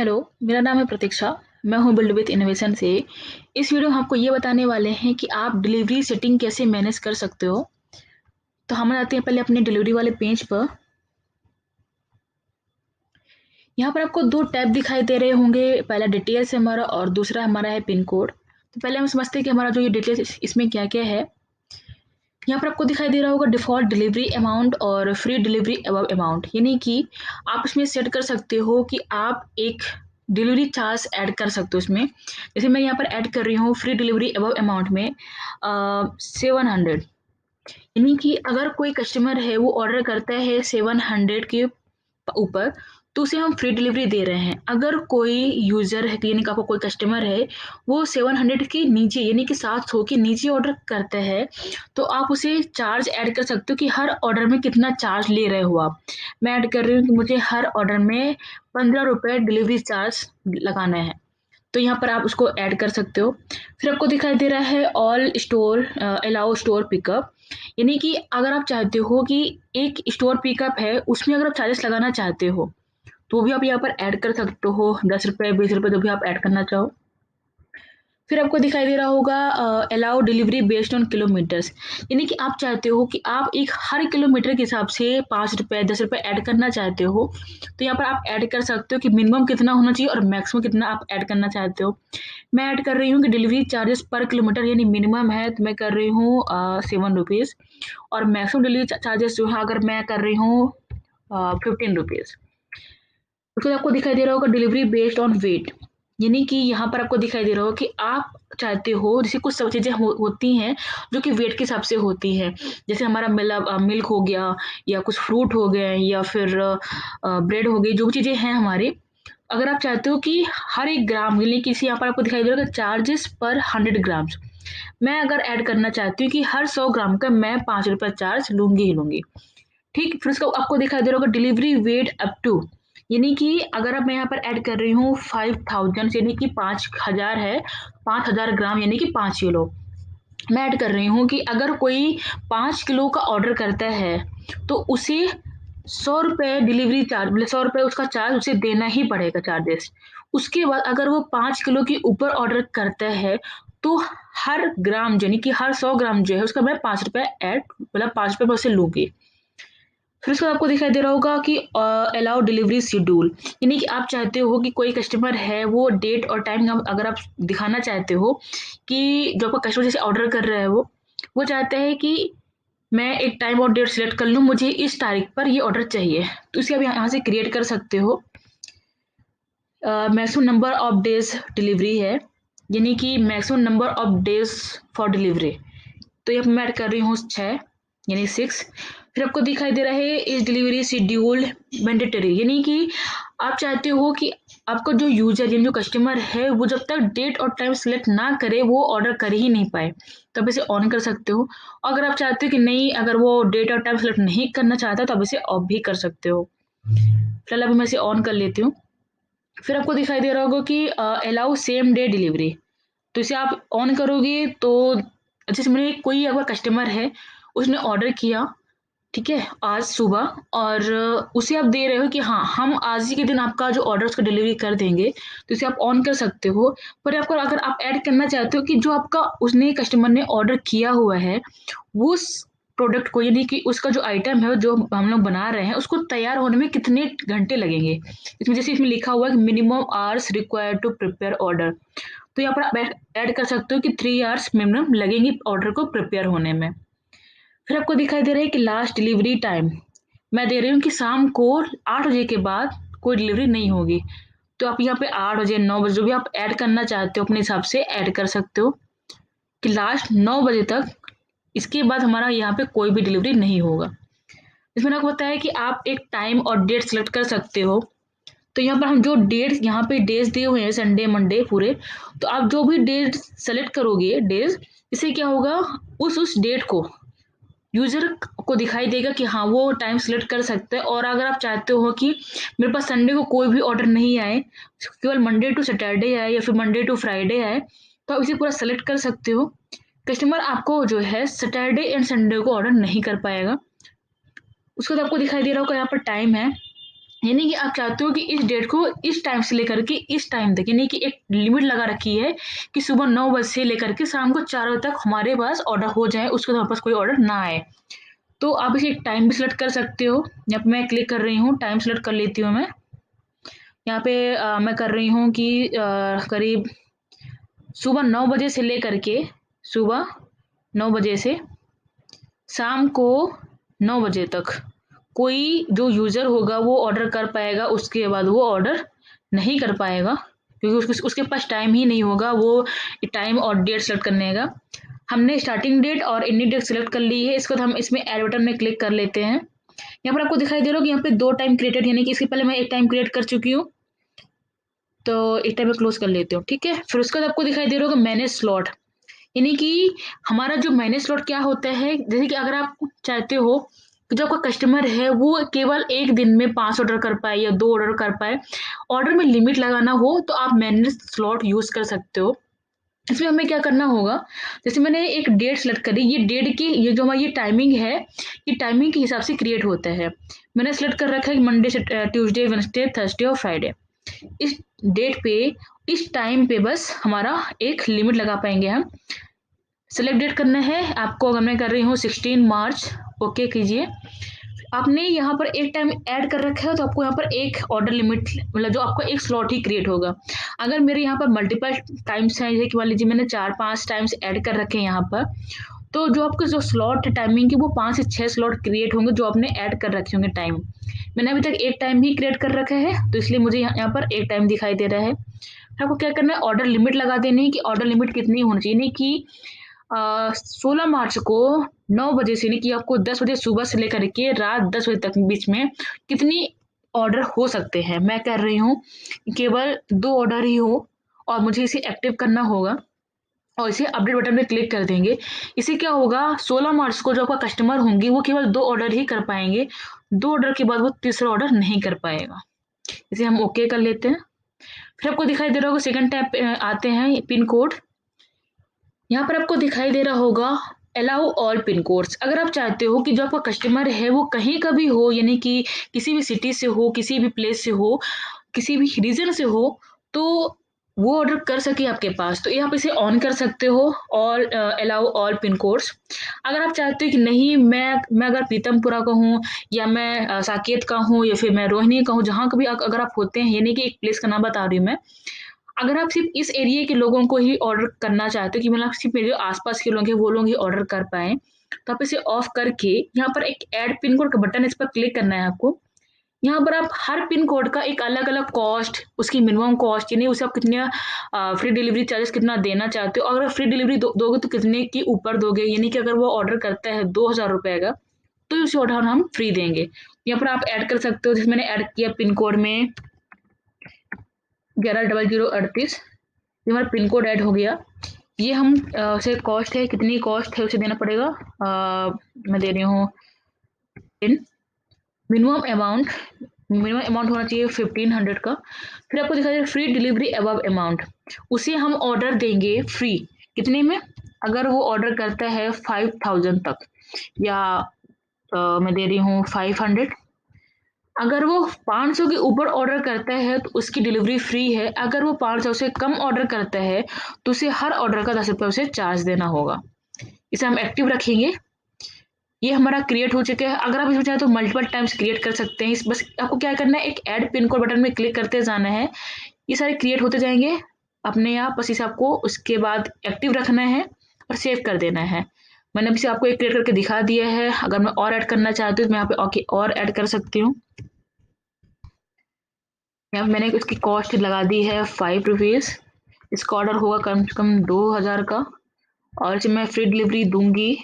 Hello, मेरा नाम है प्रतीक्षा। मैं हूँ बिल्ड विथ इनोवेशन से। इस वीडियो में हम आपको ये बताने वाले हैं कि आप डिलीवरी सेटिंग कैसे मैनेज कर सकते हो। तो हम आते हैं पहले अपने डिलीवरी वाले पेज पर। यहाँ पर आपको 2 टैब दिखाई दे रहे होंगे, पहला डिटेल्स है हमारा और दूसरा हमारा है पिन कोड। तो पहले हम समझते हैं कि हमारा जो ये डिटेल्स इसमें क्या-क्या है। यहाँ पर आपको दिखाई दे रहा होगा डिफ़ॉल्ट डिलीवरी अमाउंट और फ्री डिलीवरी अबव अमाउंट, यानी कि आप इसमें सेट कर सकते हो कि आप एक डिलीवरी चार्ज ऐड कर सकते हो इसमें। जैसे मैं यहाँ पर ऐड कर रही हूँ फ्री डिलीवरी अबव अमाउंट में 700, यानी कि अगर कोई कस्टमर है वो ऑर्डर करता है 700 के ऊपर, तो उसे हम फ्री डिलीवरी दे रहे हैं। अगर कोई यूज़र है, यानी कि आपका कोई कस्टमर है, वो 700 के नीचे यानी कि 700 के नीचे ऑर्डर करता है, तो आप उसे चार्ज ऐड कर सकते हो कि हर ऑर्डर में कितना चार्ज ले रहे हो आप। मैं ऐड कर रही हूँ कि मुझे हर ऑर्डर में ₹15 डिलीवरी चार्ज लगाना है। तो यहाँ पर आप उसको ऐड कर सकते हो। फिर आपको दिखाई दे रहा है all store allow store pickup, यानी कि अगर आप चाहते हो कि एक स्टोर पिकअप है, उसमें अगर आप चार्जेस लगाना चाहते हो, तो वो भी आप यहाँ पर ऐड कर सकते हो, ₹10, ₹20 जो भी आप ऐड करना चाहो। फिर आपको दिखाई दे रहा होगा allow delivery based on kilometres, यानी कि आप चाहते हो कि आप एक हर किलोमीटर के हिसाब से ₹5, ₹10 ऐड करना चाहते हो, तो यहाँ पर आप ऐड कर सकते हो कि मिनिमम कितना होना चाहिए और मैक्सिमम कितना आप ऐड करना चाहते हो। मैं ऐड कर रही हूँ कि डिलीवरी चार्जेस पर किलोमीटर यानी मिनिमम है, तो मैं कर रही हूँ ₹7 और मैक्सिमम डिलीवरी चार्जेस जो है अगर मैं कर रही हूँ ₹15। उसके बाद आपको दिखाई दे रहा होगा डिलीवरी बेस्ड ऑन वेट, यानी कि यहाँ पर आपको दिखाई दे रहा होगा कि आप चाहते हो, जैसे कुछ सब चीज़ें होती हैं जो कि वेट के हिसाब से होती हैं। जैसे हमारा मिल्क हो गया या कुछ फ्रूट हो गए या फिर ब्रेड हो गई, जो भी चीज़ें हैं हमारे, अगर आप चाहते हो कि हर 1 ग्राम यानी कि इसे यहाँ पर आपको दिखाई दे रहा होगा चार्जेस पर 100 ग्राम्स। मैं अगर ऐड करना चाहती हूँ कि हर 100 ग्राम का मैं ₹5 चार्ज लूँगी ही लूँगी। ठीक, फिर उसका आपको दिखाई दे रहा होगा डिलीवरी वेट अप टू, यानी कि अगर अब मैं यहाँ पर ऐड कर रही हूँ 5000 यानी कि 5000 है, 5000 ग्राम यानी कि 5 किलो। मैं ऐड कर रही हूँ कि अगर कोई 5 किलो का ऑर्डर करता है, तो उसे ₹100 डिलीवरी चार्ज मतलब ₹100 उसका चार्ज उसे देना ही पड़ेगा चार्जेस। उसके बाद अगर वो 5 किलो के ऊपर ऑर्डर करता है, तो हर ग्राम यानी कि हर 100 ग्राम जो है उसका मैं ₹5 ऐड मतलब ₹5 मैं उससे लूँगी। फिर उसके बाद आपको दिखाई दे रहा होगा कि अलाउ डिलीवरी शेड्यूल, यानी कि आप चाहते हो कि कोई कस्टमर है वो डेट और टाइम अगर आप दिखाना चाहते हो कि जो आपका कस्टमर जैसे ऑर्डर कर रहा है वो चाहता है कि मैं एक टाइम और डेट सेलेक्ट कर लूँ, मुझे इस तारीख पर ये ऑर्डर चाहिए, तो इसे आप यहाँ से क्रिएट कर सकते हो। Maximum number of days delivery है, यानी कि maximum number of days for delivery, तो यहाँ पे मैं ऐड कर रही हूँ 6 यानी 6। फिर आपको दिखाई दे रहा है इस डिलीवरी शेड्यूल्ड मैंडेटरी, यानी कि आप चाहते हो कि आपका जो यूजर यानी जो कस्टमर है वो जब तक डेट और टाइम सेलेक्ट ना करे वो ऑर्डर कर ही नहीं पाए, तब इसे ऑन कर सकते हो। अगर आप चाहते हो कि नहीं, अगर वो डेट और टाइम सेलेक्ट नहीं करना चाहता तो आप इसे ऑफ भी कर सकते हो। फिलहाल अभी मैं इसे ऑन कर लेती हूँ। फिर आपको दिखाई दे रहा होगा कि अलाउ सेम डे डिलीवरी, तो इसे आप ऑन करोगे तो जैसे मेरे कोई अगर कस्टमर है, उसने ऑर्डर किया, ठीक है, आज सुबह, और उसे आप दे रहे हो कि हाँ, हम आज ही के दिन आपका जो ऑर्डर उसका डिलीवरी कर देंगे, तो इसे आप ऑन कर सकते हो। पर आपको अगर आप ऐड करना चाहते हो कि जो आपका उसने कस्टमर ने ऑर्डर किया हुआ है, उस प्रोडक्ट को यानी कि उसका जो आइटम है जो हम लोग बना रहे हैं उसको तैयार होने में कितने घंटे लगेंगे। इसमें जैसे इसमें लिखा हुआ है कि minimum hours required to prepare order, तो यहाँ पर आप ऐड कर सकते हो कि 3 आवर्स मिनिमम लगेंगे ऑर्डर को प्रिपेयर होने में। फिर आपको दिखाई दे रहा है कि लास्ट डिलीवरी टाइम, मैं दे रही हूँ कि शाम को 8 बजे के बाद कोई डिलीवरी नहीं होगी, तो आप यहाँ पे 8 बजे 9 बजे जो भी आप ऐड करना चाहते हो अपने हिसाब से ऐड कर सकते हो कि लास्ट 9 बजे तक, इसके बाद हमारा यहाँ पे कोई भी डिलीवरी नहीं होगा। इसमें आपको बताया कि आप एक टाइम और डेट सेलेक्ट कर सकते हो, तो यहाँ पर हम जो डेट यहाँ पे डेज दिए हुए हैं संडे मंडे पूरे, तो आप जो भी डेट सेलेक्ट करोगे डेज, इससे क्या होगा, उस डेट को यूज़र को दिखाई देगा कि हाँ, वो टाइम सेलेक्ट कर सकता है। और अगर आप चाहते हो कि मेरे पास संडे को कोई भी ऑर्डर नहीं आए, केवल मंडे टू सैटरडे आए या फिर मंडे टू फ्राइडे आए, तो आप इसे पूरा सेलेक्ट कर सकते हो। कस्टमर आपको जो है सैटरडे एंड संडे को ऑर्डर नहीं कर पाएगा। उसके बाद आपको दिखाई दे रहा होगा यहाँ पर टाइम है, यानी कि आप चाहते हो कि इस डेट को इस टाइम से लेकर के इस टाइम तक, यानी कि एक लिमिट लगा रखी है कि सुबह 9 बजे से लेकर के शाम को 4 बजे तक हमारे पास ऑर्डर हो जाए, उसके बाद हमारे पास कोई ऑर्डर ना आए। तो आप इसे एक टाइम भी सेलेक्ट कर सकते हो। यहाँ पे मैं क्लिक कर रही हूँ, टाइम सेलेक्ट कर लेती हूँ मैं। यहाँ पे मैं कर रही हूँ कि करीब सुबह 9 बजे से लेकर के सुबह 9 बजे से शाम को 9 बजे तक कोई जो यूज़र होगा वो ऑर्डर कर पाएगा, उसके बाद वो ऑर्डर नहीं कर पाएगा, क्योंकि उसके पास टाइम ही नहीं होगा वो टाइम और डेट सेलेक्ट करने का। हमने स्टार्टिंग डेट और एंडिंग डेट सेलेक्ट कर ली है, इसके बाद हम इसमें ऐड बटन में क्लिक कर लेते हैं। यहाँ पर आपको दिखाई दे रहा होगा यहाँ पे 2 टाइम क्रिएटेड, यानी कि इसके पहले मैं 1 टाइम क्रिएट कर चुकी हूँ, तो एक टाइम में क्लोज़ कर लेती हूँ, ठीक है? फिर उसके बाद आपको दिखाई दे रहा होगा मैनेज स्लॉट, यानी कि हमारा जो मैनेज स्लॉट क्या होता है, जैसे कि अगर आप चाहते हो कि जो आपका कस्टमर है वो केवल एक दिन में 5 ऑर्डर कर पाए या 2 ऑर्डर कर पाए, ऑर्डर में लिमिट लगाना हो तो आप मैनेज स्लॉट यूज़ कर सकते हो। इसमें हमें क्या करना होगा, जैसे मैंने एक डेट सेलेक्ट करी, ये डेट की ये जो हमारी ये टाइमिंग है, ये टाइमिंग के हिसाब से क्रिएट होता है। मैंने सेलेक्ट कर रखा है मंडे से ट्यूसडे, वेडनेसडे, थर्सडे और फ्राइडे। इस डेट पे इस टाइम पे बस हमारा एक लिमिट लगा पाएंगे हम। सेलेक्ट डेट करना है आपको, अगर मैं कर रही हूँ 16 मार्च, ओके कीजिए। आपने यहाँ पर एक टाइम ऐड कर रखा है तो आपको यहाँ पर एक ऑर्डर लिमिट, मतलब जो आपका एक स्लॉट ही क्रिएट होगा। अगर मेरे यहाँ पर मल्टीपल टाइम्स हैं, जैसे कि मान लीजिए मैंने 4-5 टाइम्स ऐड कर रखे हैं यहाँ पर, तो जो आपके जो स्लॉट टाइमिंग की वो 5 से 6 स्लॉट क्रिएट होंगे जो आपने ऐड कर रखे होंगे टाइम। मैंने अभी तक एक टाइम ही क्रिएट कर रखा है, तो इसलिए मुझे यहाँ पर एक टाइम दिखाई दे रहा है। आपको क्या करना है, ऑर्डर लिमिट लगा देनी है कि ऑर्डर लिमिट कितनी होनी चाहिए, नहीं कि 16 मार्च को 9 बजे से, नहीं कि आपको 10 बजे सुबह से लेकर के रात 10 बजे तक बीच में कितनी ऑर्डर हो सकते हैं। मैं कह रही हूँ केवल 2 ऑर्डर ही हो, और मुझे इसे एक्टिव करना होगा और इसे अपडेट बटन पे क्लिक कर देंगे। इससे क्या होगा, 16 मार्च को जो आपका कस्टमर होंगे वो केवल 2 ऑर्डर ही कर पाएँगे। 2 ऑर्डर के बाद वो तीसरा ऑर्डर नहीं कर पाएगा। इसे हम ओके कर लेते हैं। फिर आपको दिखाई दे रहा होगा सेकंड टैब पे आते हैं पिन कोड। यहाँ पर आपको दिखाई दे रहा होगा अलाउ ऑल पिन कोड्स। अगर आप चाहते हो कि जो आपका कस्टमर है वो कहीं का भी हो, यानी कि किसी भी सिटी से हो, किसी भी प्लेस से हो, किसी भी रीजन से हो, तो वो ऑर्डर कर सके आपके पास, तो ये आप इसे ऑन कर सकते हो, all allow all pin codes. अगर आप चाहते हो कि नहीं, मैं अगर पीतमपुरा का हूँ या मैं साकेत का हूँ या फिर मैं रोहिणी का हूँ, जहाँ का भी अगर आप होते हैं, यानी कि एक प्लेस का नाम बता रही हूँ मैं। अगर आप सिर्फ इस एरिया के लोगों को ही ऑर्डर करना चाहते हो कि मतलब सिर्फ मेरे जो आसपास के लोग हैं वो लोग ही ऑर्डर कर पाएँ, तो आप इसे ऑफ करके यहाँ पर एक ऐड पिन कोड का बटन है, इस पर क्लिक करना है आपको। यहाँ पर आप हर पिन कोड का एक अलग-अलग कॉस्ट, उसकी मिनिमम कॉस्ट, यानी उसे आप कितना फ्री डिलीवरी चार्जेस कितना देना चाहते हो। अगर फ्री डिलीवरी दोगे तो कितने के ऊपर दोगे, यानी कि अगर वो ऑर्डर करता है ₹2000 का, तो उसे ऑर्डर हम फ्री देंगे। यहाँ पर आप ऐड कर सकते हो, जैसे मैंने ऐड किया पिन कोड में 110038, ये हमारा पिन कोड ऐड हो गया। ये हम उसे कॉस्ट है, कितनी कॉस्ट है उसे देना पड़ेगा। मैं दे रही हूँ इन मिनिमम अमाउंट, मिनिमम अमाउंट होना चाहिए 1500 का। फिर आपको दिखाई दे फ्री डिलीवरी अबव अमाउंट, उसे हम ऑर्डर देंगे फ्री। कितने में, अगर वो ऑर्डर करता है 5000 तक, या मैं दे रही हूँ 500। अगर वो 500 के ऊपर ऑर्डर करता है तो उसकी डिलीवरी फ्री है। अगर वो 500 से कम ऑर्डर करता है तो उसे हर ऑर्डर का ₹10 उसे चार्ज देना होगा। इसे हम एक्टिव रखेंगे। ये हमारा क्रिएट हो चुका है। अगर आप इसमें चाहें तो मल्टीपल टाइम्स क्रिएट कर सकते हैं। इस बस आपको क्या करना है, एक ऐड पिन कोड बटन में क्लिक करते जाना है। ये सारे क्रिएट होते जाएँगे अपने आप, बस इसे आपको उसके बाद एक्टिव रखना है और सेव कर देना है। मैंने अभी से आपको एक क्रिएट करके दिखा दिया है। अगर मैं और ऐड करना चाहती हूँ तो मैं यहाँ पे ओके और ऐड कर सकती हूँ। यहाँ पे मैंने उसकी कॉस्ट लगा दी है ₹5। इसका ऑर्डर होगा कम से कम 2000 का, और इसे मैं फ्री डिलीवरी दूँगी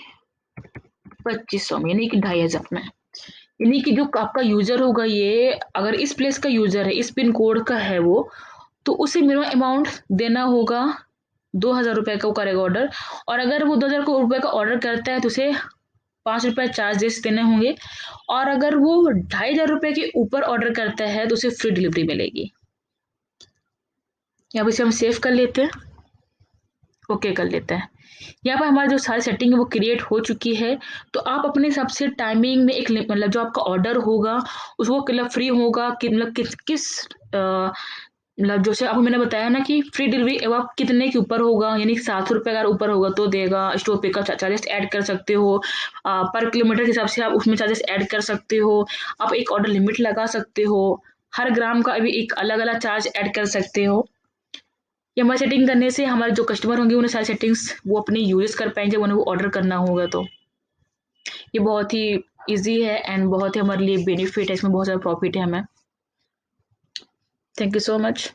2500 में, यानी कि 2500 में। यानी कि जो आपका यूज़र होगा, ये अगर इस प्लेस का यूज़र है, इस पिन कोड का है वो, तो उसे मिनिमम अमाउंट देना होगा ₹2000 का, वो करेगा ऑर्डर। और अगर वो ₹2000 का ऑर्डर करता है तो उसे ₹5 चार्जेस देने होंगे, और अगर वो ₹2500 के ऊपर ऑर्डर करता है तो उसे फ्री डिलीवरी मिलेगी। अब इसे हम सेव कर लेते हैं। ओके कर लेते हैं। यहाँ पर हमारी जो सारी सेटिंग है वो क्रिएट हो चुकी है, तो आप अपने हिसाब से टाइमिंग में एक मतलब जो आपका ऑर्डर होगा उसको मतलब फ्री होगा कि मतलब किस मतलब जैसे आपको मैंने बताया ना कि फ्री डिलीवरी अब आप कितने के ऊपर होगा, यानी 700 रुपये अगर ऊपर होगा तो देगा। स्टोर पे का चार्जेस ऐड कर सकते हो, पर किलोमीटर के हिसाब से आप उसमें चार्जेस ऐड कर सकते हो। आप एक ऑर्डर लिमिट लगा सकते हो, हर ग्राम का अभी एक अलग अलग चार्ज ऐड कर सकते हो। ये हमारी सेटिंग करने से हमारे जो कस्टमर होंगे उन्हें सारी सेटिंग्स वो अपनी यूज कर पाएंगे, उन्हें वो ऑर्डर करना होगा। तो ये बहुत ही ईजी है एंड बहुत ही हमारे लिए बेनिफिट है, इसमें बहुत ज़्यादा प्रॉफिट है हमें। Thank you so much.